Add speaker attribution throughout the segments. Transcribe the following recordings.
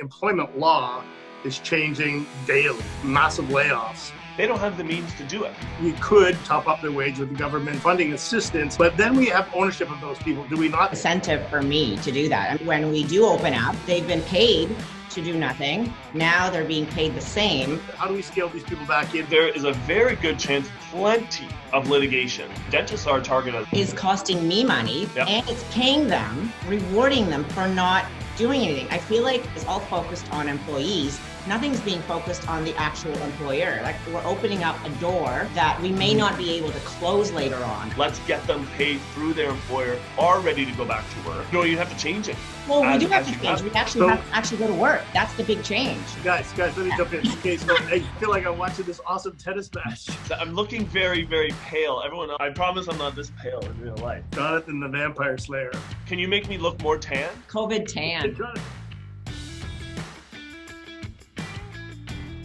Speaker 1: employment law is changing daily, massive layoffs.
Speaker 2: They don't have the means to do it.
Speaker 1: We could top up their wage with the government funding assistance, but then we have ownership of those people, do we not?
Speaker 3: Incentive for me to do that. And when we do open up, they've been paid to do nothing. Now they're being paid the same.
Speaker 1: How do we scale these people back in?
Speaker 2: There is a very good chance, plenty of litigation. Dentists are targeted.
Speaker 3: Is costing me money,
Speaker 2: Yep.
Speaker 3: And it's paying them, rewarding them for not doing anything. I feel like it's all focused on employees. Nothing's being focused on the actual employer. Like, we're opening up a door that we may not be able to close later on.
Speaker 2: Let's get them paid through their employer, are ready to go back to work. No, you have to change it.
Speaker 3: Well, we
Speaker 2: As-
Speaker 3: do have
Speaker 2: as
Speaker 3: to
Speaker 2: you
Speaker 3: change.
Speaker 2: have-
Speaker 3: We actually have to actually go to work. That's the big change.
Speaker 1: Guys, let me jump in. Okay, so I feel like I'm watching this awesome tennis match.
Speaker 2: I'm looking very, very pale. Everyone, I promise I'm not this pale in real life.
Speaker 1: Jonathan the Vampire Slayer.
Speaker 2: Can you make me look more tan?
Speaker 3: COVID tan.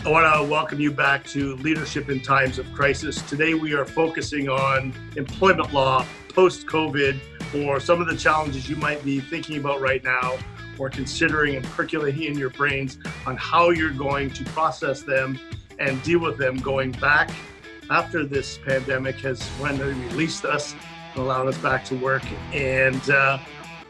Speaker 1: I want to welcome you back to Leadership in Times of Crisis. Today we are focusing on employment law post-COVID, or some of the challenges you might be thinking about right now or considering and percolating in your brains on how you're going to process them and deal with them going back after this pandemic has finally released us and allowed us back to work. And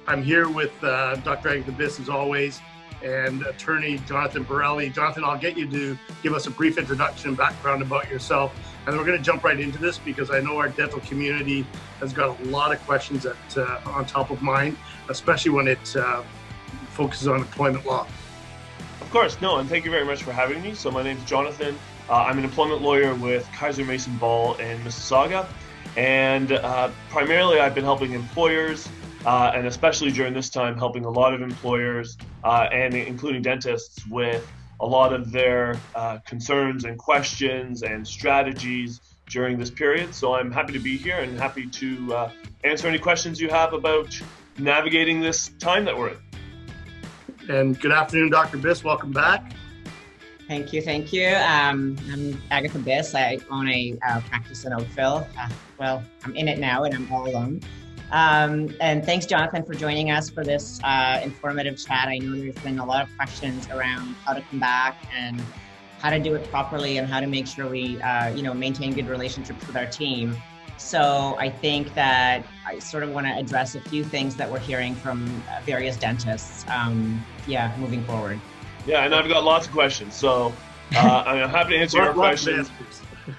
Speaker 1: I'm here with Dr. Agatha Biss, as always, and attorney Jonathan Borrelli. Jonathan, I'll get you to give us a brief introduction and background about yourself. And we're going to jump right into this because I know our dental community has got a lot of questions on top of mind, especially when it focuses on employment law.
Speaker 2: Of course, no, and thank you very much for having me. So my name is Jonathan. I'm an employment lawyer with Kaiser Mason Ball in Mississauga. And primarily I've been helping employers, and especially during this time, helping a lot of employers, and including dentists, with a lot of their concerns and questions and strategies during this period. So I'm happy to be here and happy to answer any questions you have about navigating this time that we're in.
Speaker 1: And good afternoon, Dr. Biss. Welcome back.
Speaker 3: Thank you. I'm Agatha Biss. I own a practice in Oakville. Well, I'm in it now and I'm all alone. And thanks, Jonathan, for joining us for this informative chat. I know there's been a lot of questions around how to come back and how to do it properly and how to make sure we maintain good relationships with our team. So I think that I sort of want to address a few things that we're hearing from various dentists, moving forward.
Speaker 2: Yeah, and I've got lots of questions, so I'm happy to answer your questions.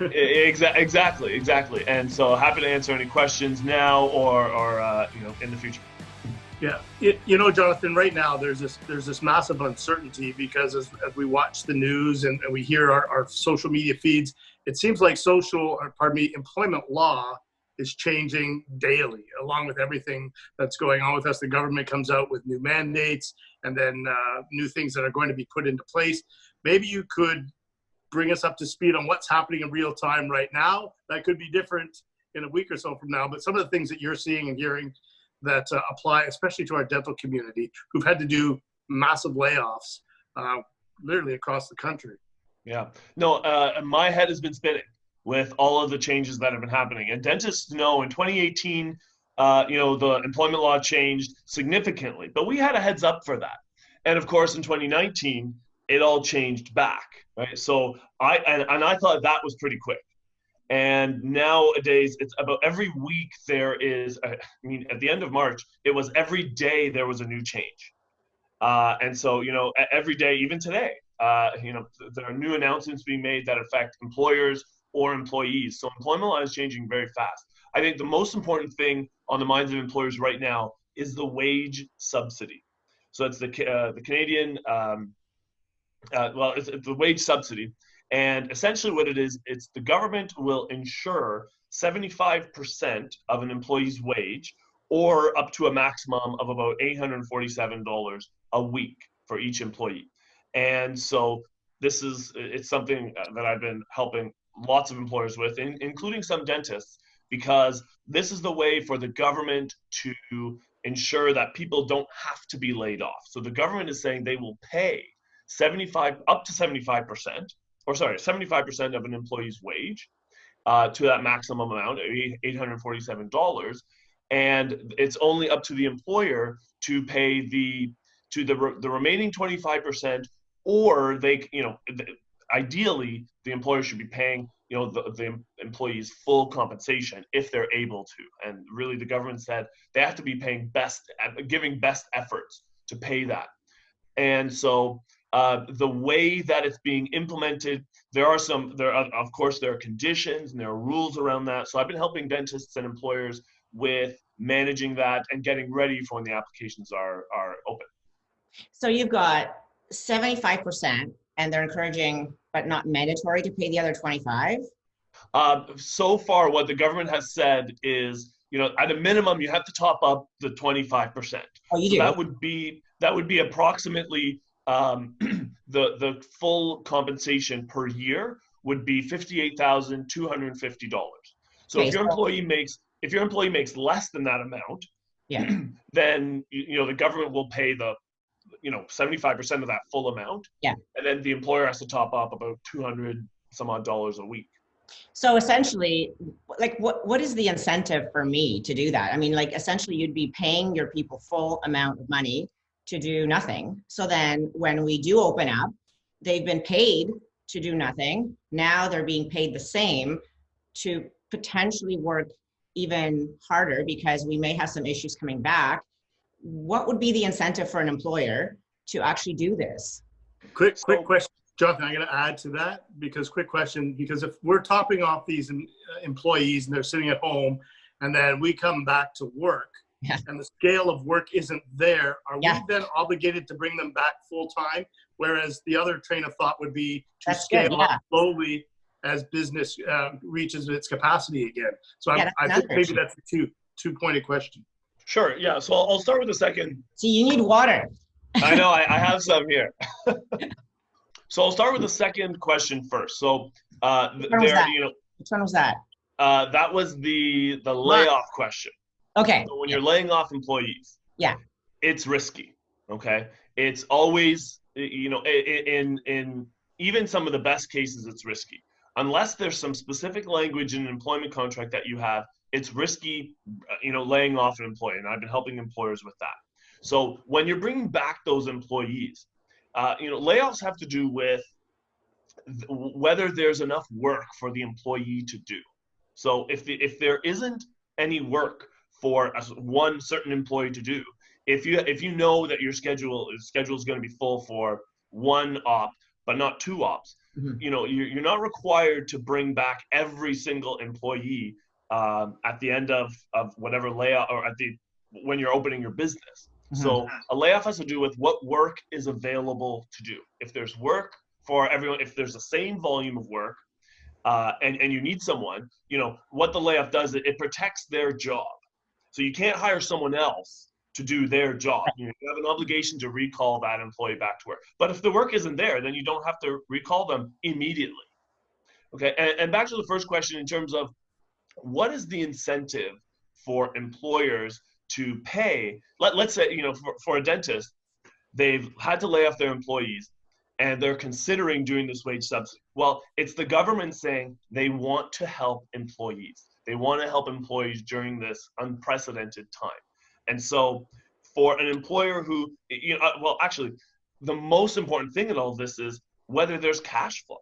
Speaker 2: Exactly. And so happy to answer any questions now or in the future.
Speaker 1: Yeah, Jonathan, right now there's this massive uncertainty because as we watch the news and we hear our social media feeds, it seems like employment law is changing daily, along with everything that's going on with us. The government comes out with new mandates and then new things that are going to be put into place. Maybe you could bring us up to speed on what's happening in real time right now. That could be different in a week or so from now, but some of the things that you're seeing and hearing that apply, especially to our dental community, who've had to do massive layoffs literally across the country.
Speaker 2: Yeah, no, my head has been spinning with all of the changes that have been happening. And dentists know in 2018, the employment law changed significantly, but we had a heads up for that. And of course, in 2019, it all changed back, right? So I thought that was pretty quick. And nowadays, it's about every week there is, at the end of March, it was every day there was a new change. And so, every day, even today, there are new announcements being made that affect employers or employees. So employment law is changing very fast. I think the most important thing on the minds of employers right now is the wage subsidy. So it's the Canadian, it's the wage subsidy. And essentially what it is, it's the government will insure 75% of an employee's wage, or up to a maximum of about $847 a week for each employee. And so it's something that I've been helping lots of employers with, including some dentists, because this is the way for the government to ensure that people don't have to be laid off. So the government is saying they will pay 75% of an employee's wage to that maximum amount, $847, and it's only up to the employer to pay to the remaining 25%, or they, ideally the employer should be paying, the employees full compensation if they're able to. And really the government said they have to be paying giving best efforts to pay that. And so the way that it's being implemented, of course, there are conditions and there are rules around that. So I've been helping dentists and employers with managing that and getting ready for when the applications are open.
Speaker 3: So you've got 75%, and they're encouraging, but not mandatory, to pay the other 25?
Speaker 2: So far, what the government has said is, at a minimum, you have to top up the 25%.
Speaker 3: Oh, you
Speaker 2: so
Speaker 3: do?
Speaker 2: That would be approximately the full compensation per year would be $58,250. So
Speaker 3: Okay,
Speaker 2: if your employee makes less than that amount,
Speaker 3: yeah,
Speaker 2: then the government will pay the 75% of that full amount.
Speaker 3: Yeah.
Speaker 2: And then the employer has to top up about $200 some odd a week.
Speaker 3: So essentially, like, what is the incentive for me to do that? I mean, like, essentially you'd be paying your people full amount of money to do nothing. So then when we do open up, they've been paid to do nothing. Now they're being paid the same to potentially work even harder because we may have some issues coming back. What would be the incentive for an employer to actually do this?
Speaker 1: Quick question, Jonathan, I'm going to add to that because if we're topping off these employees and they're sitting at home and then we come back to work and the scale of work isn't there, are we then obligated to bring them back full time? Whereas the other train of thought would be to scale up slowly as business reaches its capacity again. So I think maybe that's a two-pointed question.
Speaker 2: Sure, yeah. So I'll start with the second.
Speaker 3: See, you need water.
Speaker 2: I know, I have some here. So I'll start with the second question first. So
Speaker 3: Which one was that?
Speaker 2: That was the layoff question.
Speaker 3: Okay.
Speaker 2: So when you're laying off employees, it's risky. Okay, it's always in even some of the best cases, it's risky unless there's some specific language in an employment contract that you have. It's risky, laying off an employee, and I've been helping employers with that. So when you're bringing back those employees, layoffs have to do with whether there's enough work for the employee to do. So if there isn't any work for one certain employee to do, if you know that your schedule is going to be full for one op but not two ops, you're not required to bring back every single employee at the end of whatever layoff or when you're opening your business. So a layoff has to do with what work is available to do. If there's work for everyone, if there's the same volume of work, and you need someone, what the layoff does, it protects their job. So you can't hire someone else to do their job. You have an obligation to recall that employee back to work. But if the work isn't there, then you don't have to recall them immediately. Okay, and back to the first question in terms of what is the incentive for employers to pay? Let's say, for a dentist, they've had to lay off their employees and they're considering doing this wage subsidy. Well, it's the government saying they want to help employees. They want to help employees during this unprecedented time. And so for an employer who, actually, the most important thing in all of this is whether there's cash flow.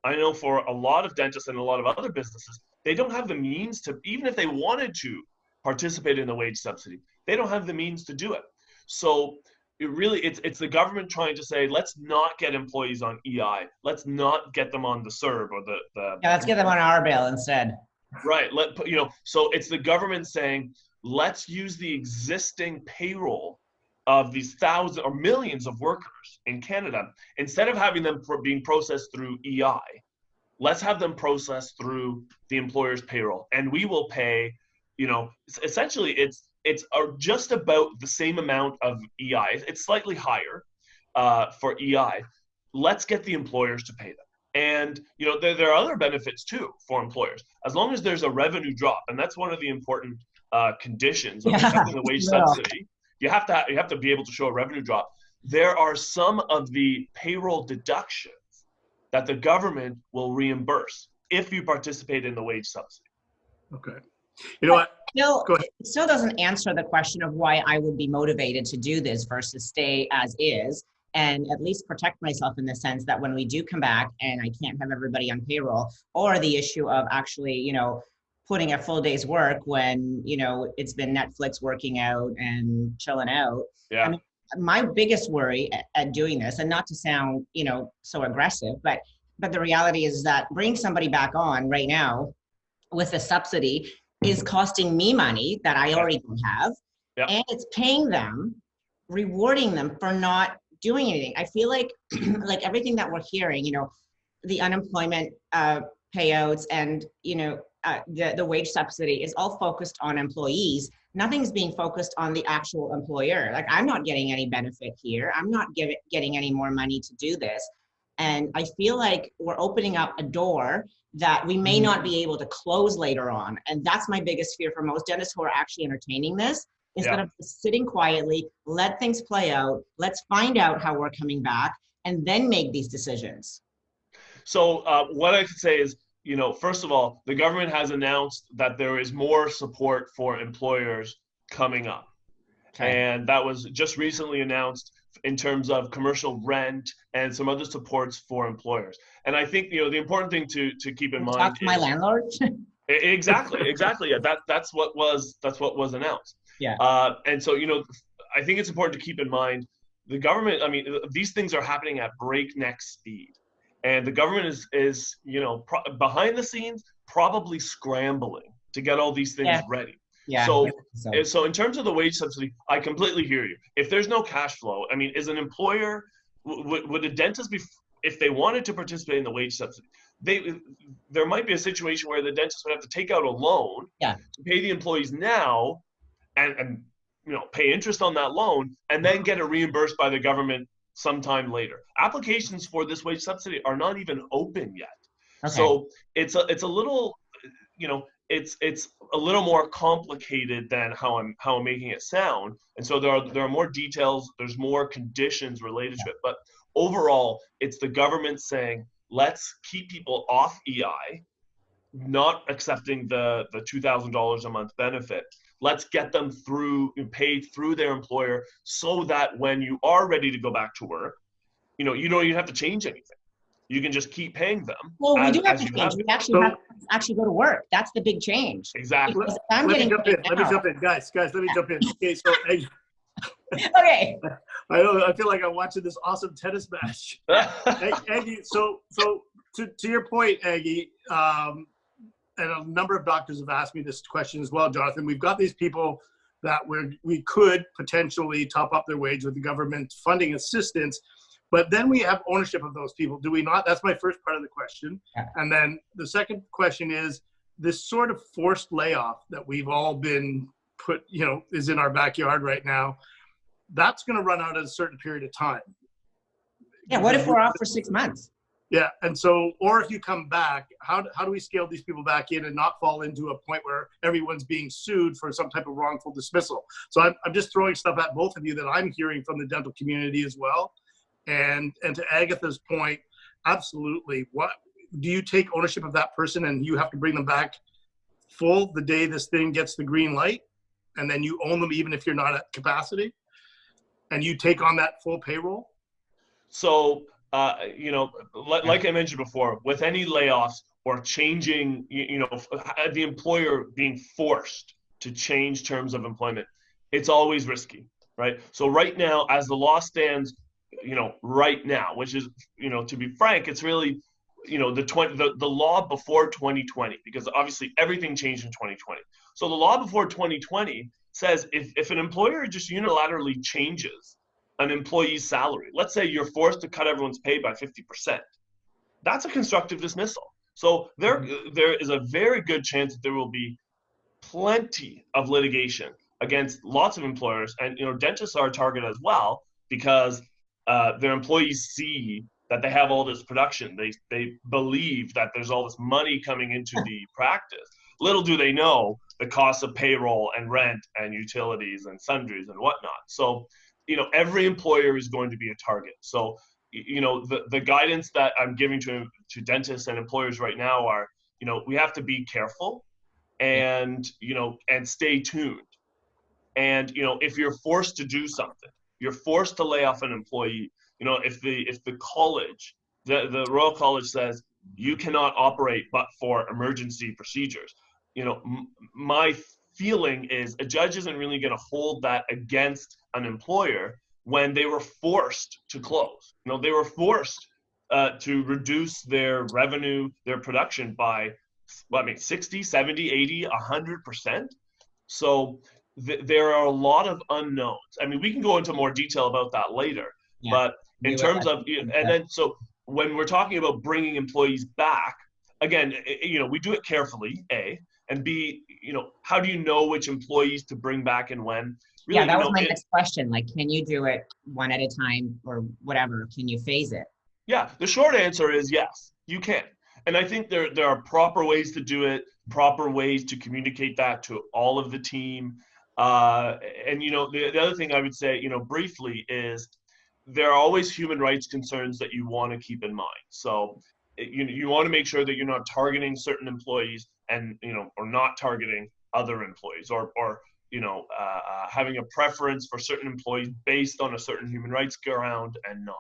Speaker 2: I know for a lot of dentists and a lot of other businesses, they don't have the means to, even if they wanted to participate in the wage subsidy, they don't have the means to do it. So it's the government trying to say, let's not get employees on EI. Let's not get them on the CERB or the
Speaker 3: let's get them on our bill instead.
Speaker 2: Right. So it's the government saying, let's use the existing payroll of these thousands or millions of workers in Canada. Instead of having them being processed through EI, let's have them processed through the employer's payroll. And we will pay, essentially it's just about the same amount of EI. It's slightly higher for EI. Let's get the employers to pay them. And, there are other benefits too for employers, as long as there's a revenue drop. And that's one of the important conditions of accepting the wage subsidy. You have to be able to show a revenue drop. There are some of the payroll deductions that the government will reimburse if you participate in the wage subsidy.
Speaker 1: Okay. You know what?
Speaker 3: still,
Speaker 1: Go ahead.
Speaker 3: it still doesn't answer the question of why I would be motivated to do this versus stay as is and at least protect myself in the sense that when we do come back and I can't have everybody on payroll, or the issue of actually, putting a full day's work when, it's been Netflix working out and chilling out.
Speaker 2: Yeah.
Speaker 3: I mean, my biggest worry at doing this, and not to sound, so aggressive, but the reality is that bringing somebody back on right now with a subsidy is costing me money that I already don't have.
Speaker 2: Yeah.
Speaker 3: And it's paying them, rewarding them for not doing anything. I feel like like everything that we're hearing, the unemployment payouts and, the wage subsidy is all focused on employees. Nothing's being focused on the actual employer. Like, I'm not getting any benefit here. I'm not getting any more money to do this. And I feel like we're opening up a door that we may not be able to close later on. And that's my biggest fear for most dentists who are actually entertaining this. Instead of just sitting quietly, let things play out. Let's find out how we're coming back and then make these decisions.
Speaker 2: So what I could say is, first of all, the government has announced that there is more support for employers coming up. Okay. And that was just recently announced in terms of commercial rent and some other supports for employers. And I think, the important thing to keep in mind
Speaker 3: talk to my landlord.
Speaker 2: Exactly. Yeah, that's what was announced.
Speaker 3: Yeah.
Speaker 2: And so, I think it's important to keep in mind the government. I mean, these things are happening at breakneck speed, and the government is behind the scenes probably scrambling to get all these things ready.
Speaker 3: Yeah.
Speaker 2: So in terms of the wage subsidy, I completely hear you. If there's no cash flow, I mean, as an employer, would a dentist be, if they wanted to participate in the wage subsidy, there might be a situation where the dentist would have to take out a loan to pay the employees now and pay interest on that loan and then get it reimbursed by the government sometime later. Applications for this wage subsidy are not even open yet. Okay. So it's a little, it's a little more complicated than how I'm making it sound. And so there are more details, there's more conditions related to it. But overall, it's the government saying, let's keep people off EI, not accepting the $2,000 a month benefit. Let's get them paid through their employer so that when you are ready to go back to work, you don't even have to change anything. You can just keep paying them.
Speaker 3: Well, we do have to change. We actually have to actually go to work. That's the big change.
Speaker 2: Exactly.
Speaker 1: Let me jump in. Guys, let me jump in. Okay, so
Speaker 3: okay.
Speaker 1: I feel like I'm watching this awesome tennis match. Aggie, so to your point, Aggie, and a number of doctors have asked me this question as well, Jonathan. We've got these people that we could potentially top up their wage with the government funding assistance, but then we have ownership of those people, do we not? That's my first part of the question. Yeah. And then the second question is this sort of forced layoff that we've all been put, is in our backyard right now. That's going to run out at a certain period of time.
Speaker 3: Yeah. What if we're off for 6 months?
Speaker 1: Yeah. And so, or if you come back, how do we scale these people back in and not fall into a point where everyone's being sued for some type of wrongful dismissal? So I'm just throwing stuff at both of you that I'm hearing from the dental community as well. And to Agatha's point, absolutely. What do you take ownership of that person and you have to bring them back full the day this thing gets the green light, and then you own them even if you're not at capacity, and you take on that full payroll?
Speaker 2: So, like I mentioned before, with any layoffs or changing, the employer being forced to change terms of employment, it's always risky, right? So right now, as the law stands, right now, which is, to be frank, it's really, the law before 2020, because obviously everything changed in 2020. So the law before 2020 says if an employer just unilaterally changes an employee's salary, let's say you're forced to cut everyone's pay by 50%, that's a constructive dismissal. So there is a very good chance that there will be plenty of litigation against lots of employers, and dentists are a target as well, because their employees see that they have all this production. They believe that there's all this money coming into the practice. Little do they know the costs of payroll and rent and utilities and sundries and whatnot. So, every employer is going to be a target. So, the guidance that I'm giving to dentists and employers right now are, we have to be careful. and, and stay tuned. And, if you're forced to do something, you're forced to lay off an employee, if the college, the Royal College says you cannot operate but for emergency procedures, my feeling is a judge isn't really going to hold that against an employer when they were forced to close. They were forced to reduce their revenue, their production by, 60, 70, 80, 100%. So there are a lot of unknowns. We can go into more detail about that later, but in terms of, and then, so when we're talking about bringing employees back, again, we do it carefully, A, and B, how do you know which employees to bring back and when? Really,
Speaker 3: that was my next question. Like, can you do it one at a time or whatever? Can you phase it?
Speaker 2: Yeah, the short answer is yes, you can. And I think there are proper ways to do it, proper ways to communicate that to all of the team. And, the other thing I would say, briefly is there are always human rights concerns that you want to keep in mind. So you want to make sure that you're not targeting certain employees and, or not targeting other employees or having a preference for certain employees based on a certain human rights ground and not.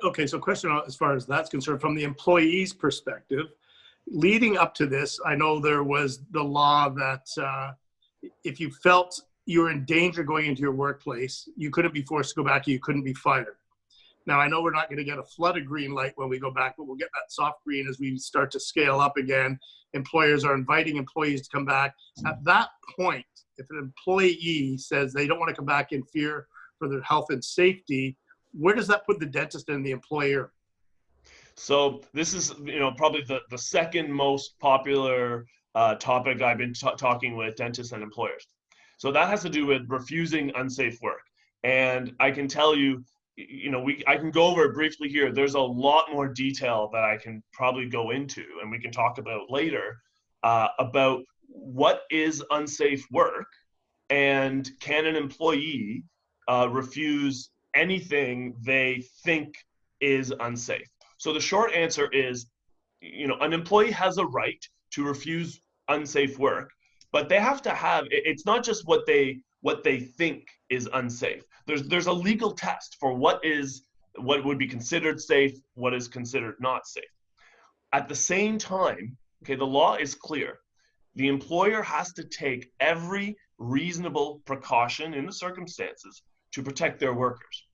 Speaker 1: Okay, so question as far as that's concerned, from the employee's perspective, leading up to this, I know there was the law that if you felt you were in danger going into your workplace, you couldn't be forced to go back, you couldn't be fired. Now, I know we're not going to get a flood of green light when we go back, but we'll get that soft green as we start to scale up again. Employers are inviting employees to come back. At that point, if an employee says they don't want to come back in fear for their health and safety, where does that put the dentist and the employer?
Speaker 2: So this is, probably the second most popular topic I've been talking with dentists and employers. So that has to do with refusing unsafe work. And I can tell you, I can go over it briefly here. There's a lot more detail that I can probably go into, and we can talk about later, about what is unsafe work and can an employee refuse anything they think is unsafe. So the short answer is, an employee has a right to refuse unsafe work, but they have to have, it's not just what they think is unsafe. There's a legal test for what would be considered safe, what is considered not safe. At the same time, okay, the law is clear. The employer has to take every reasonable precaution in the circumstances to protect their workers.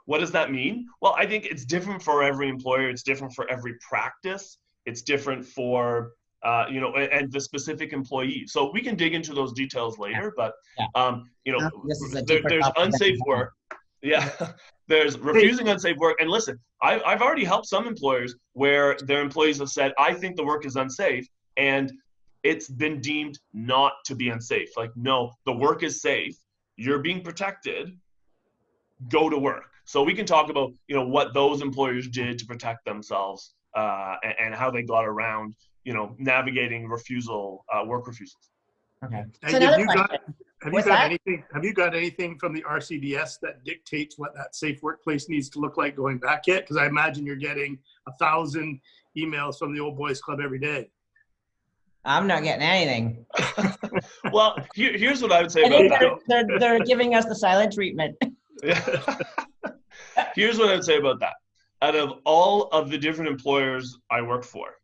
Speaker 2: What does that mean? Well, I think it's different for every employer. It's different for every practice. It's different for, and the specific employee. So we can dig into those details later, but, there's unsafe work. Yeah, there's refusing unsafe work. And listen, I've already helped some employers where their employees have said, I think the work is unsafe, and it's been deemed not to be unsafe. Like, no, the work is safe. You're being protected. Go to work. So we can talk about, what those employers did to protect themselves and how they got around, navigating work refusals.
Speaker 3: Okay.
Speaker 1: So have you got anything from the RCDS that dictates what that safe workplace needs to look like going back yet? Because I imagine you're getting 1,000 emails from the old boys club every day.
Speaker 3: I'm not getting anything.
Speaker 2: Well, here's what I would say about
Speaker 3: that. They're giving us the silent treatment.
Speaker 2: Yeah. Here's what I would say about that. Out of all of the different employers I work for,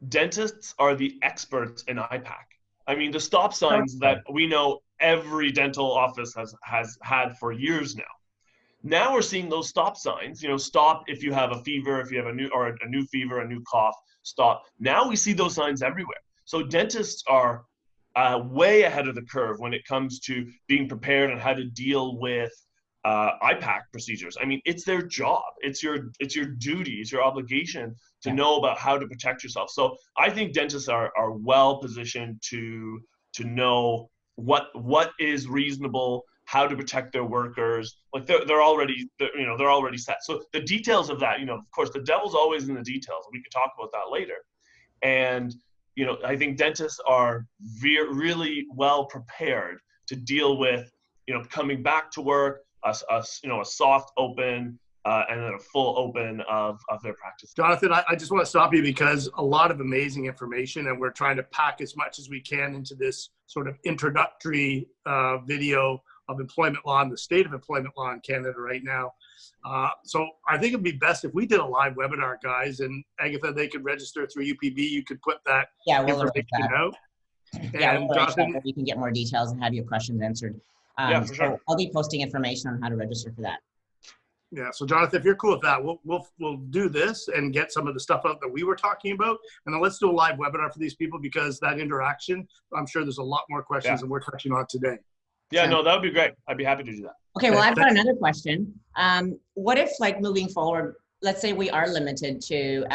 Speaker 2: dentists are the experts in IPAC. The stop signs that we know every dental office has had for years now. Now we're seeing those stop signs, stop if you have a fever, if you have a new fever, a new cough, stop. Now we see those signs everywhere. So dentists are way ahead of the curve when it comes to being prepared and how to deal with IPAC procedures. It's their job. It's your duty. It's your obligation to know about how to protect yourself. So I think dentists are well positioned to know what is reasonable, how to protect their workers. Like they're already set. So the details of that, of course, the devil's always in the details. We can talk about that later. And I think dentists are really well prepared to deal with coming back to work. A soft open, and then a full open of their practice.
Speaker 1: Jonathan, I just want to stop you because a lot of amazing information, and we're trying to pack as much as we can into this sort of introductory video of employment law and the state of employment law in Canada right now. So I think it'd be best if we did a live webinar, guys, and Agatha, they could register through UPB. You could put that information out.
Speaker 3: Yeah, we'll
Speaker 1: Jonathan,
Speaker 3: that, you can get more details and have your questions answered.
Speaker 2: Yeah, for sure.
Speaker 3: So I'll be posting information on how to register for that.
Speaker 1: yeah, so Jonathan, if you're cool with that, we'll do this and get some of the stuff out that we were talking about, and then let's do a live webinar for these people, because that interaction, I'm sure there's a lot more questions than we're touching on today.
Speaker 2: Yeah, no, that would be great. I'd be happy to do that.
Speaker 3: Okay, well, I've got another question. What if, like, moving forward, let's say we are limited to,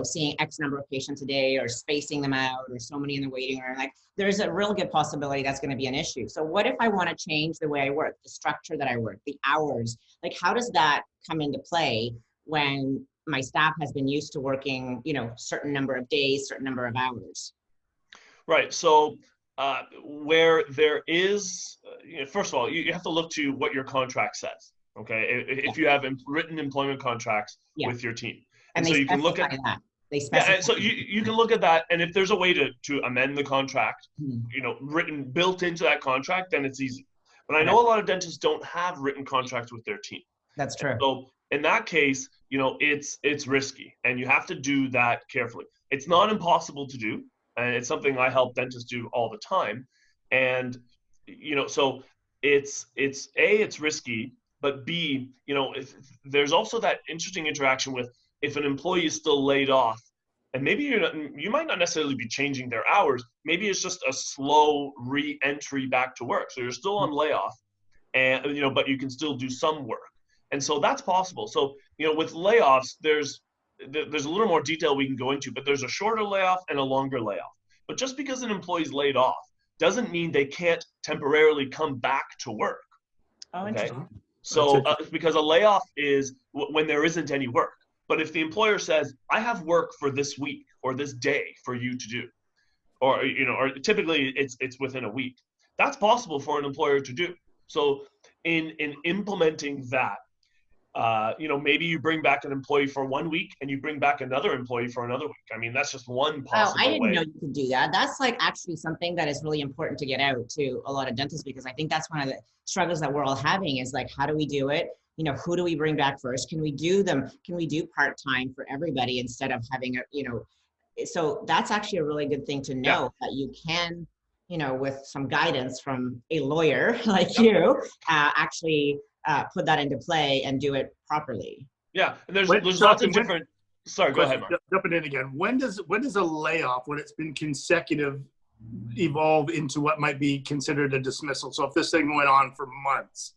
Speaker 3: seeing X number of patients a day, or spacing them out, or so many in the waiting room, like, there's a real good possibility that's going to be an issue. So what if I want to change the way I work, the structure that I work, the hours? Like, how does that come into play when my staff has been used to working, certain number of days, certain number of hours?
Speaker 2: Right. So where there is, first of all, you have to look to what your contract says. Okay. If you have written employment contracts with your team.
Speaker 3: And
Speaker 2: so you can look at
Speaker 3: that. They specify.
Speaker 2: Yeah, so you can look at that, and if there's a way to amend the contract, built into that contract, then it's easy. But I know a lot of dentists don't have written contracts with their team.
Speaker 3: That's true.
Speaker 2: So in that case, it's risky, and you have to do that carefully. It's not impossible to do, and it's something I help dentists do all the time. And so it's risky, but B, there's also that interesting interaction with, if an employee is still laid off, and maybe you might not necessarily be changing their hours, maybe it's just a slow re-entry back to work. So you're still on layoff, and but you can still do some work. And so that's possible. So, with layoffs, there's a little more detail we can go into, but there's a shorter layoff and a longer layoff. But just because an employee's laid off doesn't mean they can't temporarily come back to work.
Speaker 3: Oh, interesting.
Speaker 2: So because a layoff is when there isn't any work. But if the employer says, I have work for this week or this day for you to do, or typically it's within a week, that's possible for an employer to do. So in implementing that, maybe you bring back an employee for 1 week and you bring back another employee for another week. I mean, that's just one possible way.
Speaker 3: I didn't know you could do that. That's like actually something that is really important to get out to a lot of dentists, because I think that's one of the struggles that we're all having is like, how do we do it? Who do we bring back first? Can we do part-time for everybody instead of having so that's actually a really good thing to know, that you can, with some guidance from a lawyer like you, actually put that into play and do it properly.
Speaker 2: Yeah, and there's lots of different. Sorry, go ahead, Mark.
Speaker 1: Jumping in again. When does a layoff, when it's been consecutive, evolve into what might be considered a dismissal? So if this thing went on for months,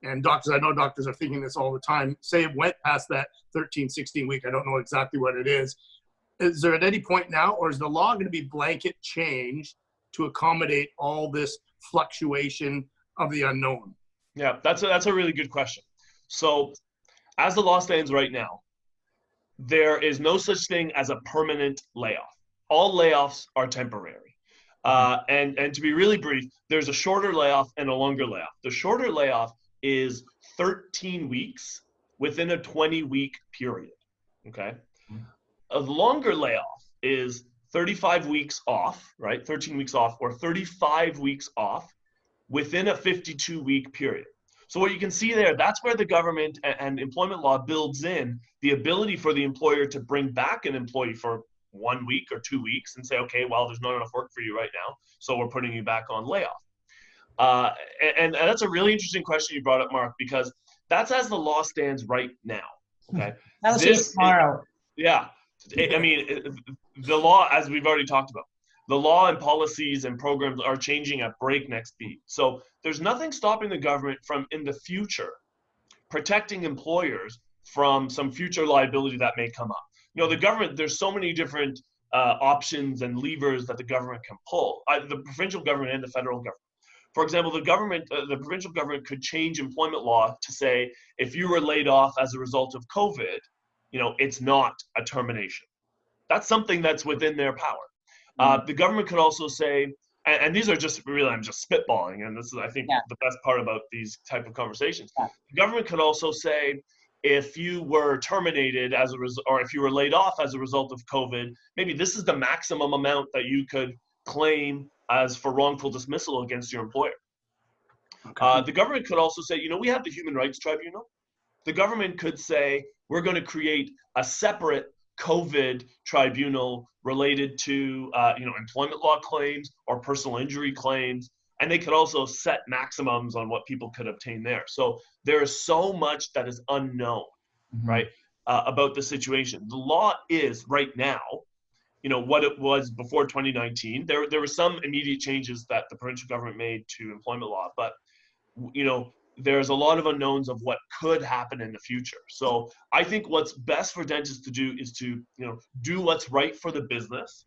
Speaker 1: and I know doctors are thinking this all the time, say it went past that 13, 16 week, I don't know exactly what it is. Is there at any point now, or is the law going to be blanket changed to accommodate all this fluctuation of the unknown?
Speaker 2: Yeah, that's a really good question. So as the law stands right now, there is no such thing as a permanent layoff. All layoffs are temporary. And to be really brief, there's a shorter layoff and a longer layoff. The shorter layoff is 13 weeks within a 20-week period, okay? A longer layoff is 35 weeks off, right? 13 weeks off, or 35 weeks off within a 52-week period. So what you can see there, that's where the government and employment law builds in the ability for the employer to bring back an employee for 1 week or 2 weeks and say, okay, well, there's not enough work for you right now, so we're putting you back on layoff. And that's a really interesting question you brought up, Mark, because that's as the law stands right now. Okay.
Speaker 3: That'll change tomorrow.
Speaker 2: I mean, the law, as we've already talked about, the law and policies and programs are changing at breakneck speed. So there's nothing stopping the government from, in the future, protecting employers from some future liability that may come up. The government, there's so many different options and levers that the government can pull, the provincial government and the federal government. For example, the provincial government could change employment law to say, if you were laid off as a result of COVID, it's not a termination. That's something that's within their power. The government could also say, and these are just really, I'm just spitballing, and this is, I think, the best part about these type of conversations. The government could also say, if you were terminated as a result, or if you were laid off as a result of COVID, maybe this is the maximum amount that you could claim as for wrongful dismissal against your employer.
Speaker 1: Okay.
Speaker 2: The government could also say, we have the Human Rights Tribunal. The government could say, we're going to create a separate COVID tribunal related to, employment law claims or personal injury claims. And they could also set maximums on what people could obtain there. So there is so much that is unknown, right, about the situation. The law is right now, what it was before 2019. There were some immediate changes that the provincial government made to employment law, but, there's a lot of unknowns of what could happen in the future. So I think what's best for dentists to do is to, do what's right for the business.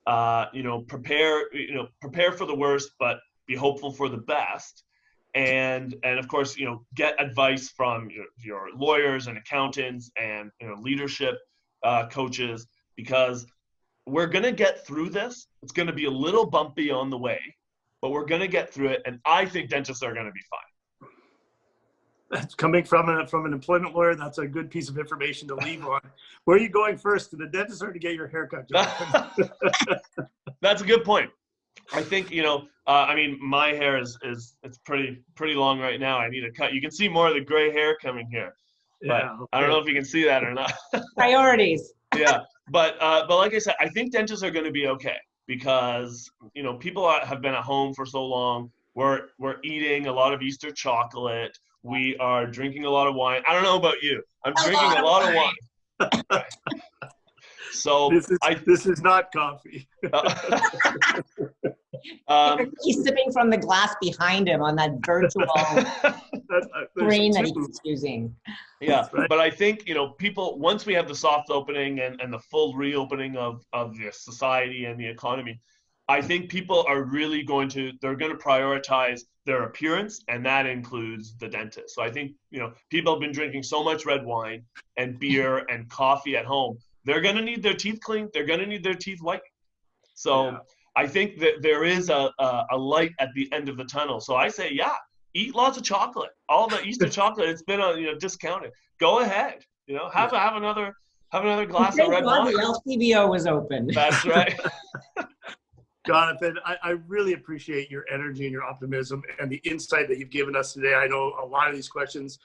Speaker 2: Prepare for the worst, but be hopeful for the best. And of course, get advice from your lawyers and accountants and, leadership coaches, because we're going to get through this. It's going to be a little bumpy on the way, but we're going to get through it. And I think dentists are going to be fine.
Speaker 1: That's coming from an employment lawyer. That's a good piece of information to leave on. Where are you going first, to the dentist or to get your haircut, Jonathan?
Speaker 2: That's a good point. I think, my hair is it's pretty long right now. I need a cut. You can see more of the gray hair coming here. But
Speaker 1: Yeah, okay.
Speaker 2: I don't know if you can see that or not.
Speaker 3: Priorities.
Speaker 2: Yeah. But like I said, I think dentists are going to be okay, because, people have been at home for so long. We're eating a lot of Easter chocolate. We are drinking a lot of wine. I don't know about you. I'm drinking a lot of wine. So
Speaker 1: this is not coffee.
Speaker 3: He's sipping from the glass behind him on that virtual screen that he's using.
Speaker 2: Yeah,
Speaker 1: right.
Speaker 2: But I think, people, once we have the soft opening and the full reopening of the society and the economy, I think people are really they're going to prioritize their appearance, and that includes the dentist. So I think, people have been drinking so much red wine and beer and coffee at home. They're going to need their teeth cleaned. They're going to need their teeth whitened. So yeah. I think that there is a light at the end of the tunnel. So I say, eat lots of chocolate. All the Easter chocolate, it's been discounted. Go ahead. Have another glass of red wine.
Speaker 3: The LCBO was open.
Speaker 2: That's right.
Speaker 1: Jonathan, I really appreciate your energy and your optimism and the insight that you've given us today. I know a lot of these questions,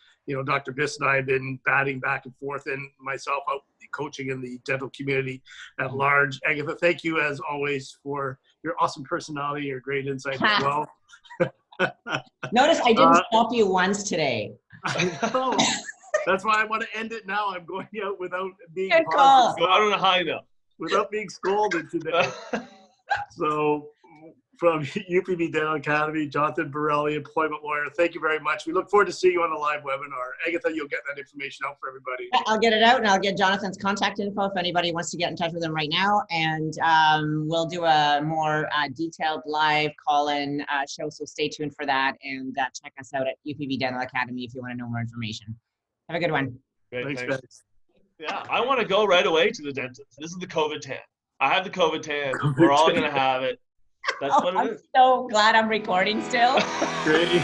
Speaker 1: Dr. Biss and I have been batting back and forth, and myself out coaching in the dental community at large. Agatha, thank you as always for your awesome personality, your great insight as well.
Speaker 3: Notice I didn't stop you once today.
Speaker 1: I know. That's why I want to end it now. I'm going out without being
Speaker 3: Good call.
Speaker 2: Go out on a high note.
Speaker 1: Without being scolded today. So from UPB Dental Academy, Jonathan Borrelli, employment lawyer, thank you very much. We look forward to seeing you on a live webinar. Agatha, you'll get that information out for everybody.
Speaker 3: I'll get it out, and I'll get Jonathan's contact info if anybody wants to get in touch with him right now. And we'll do a more detailed live call-in show, so stay tuned for that. And check us out at UPB Dental Academy if you want to know more information. Have a good one.
Speaker 2: Great,
Speaker 1: thanks.
Speaker 2: Guys. Yeah, I want to go right away to the dentist. This is the COVID tan. I have the COVID tan. We're all going to have it. That's what it is.
Speaker 3: I'm so glad I'm recording still.
Speaker 1: Great.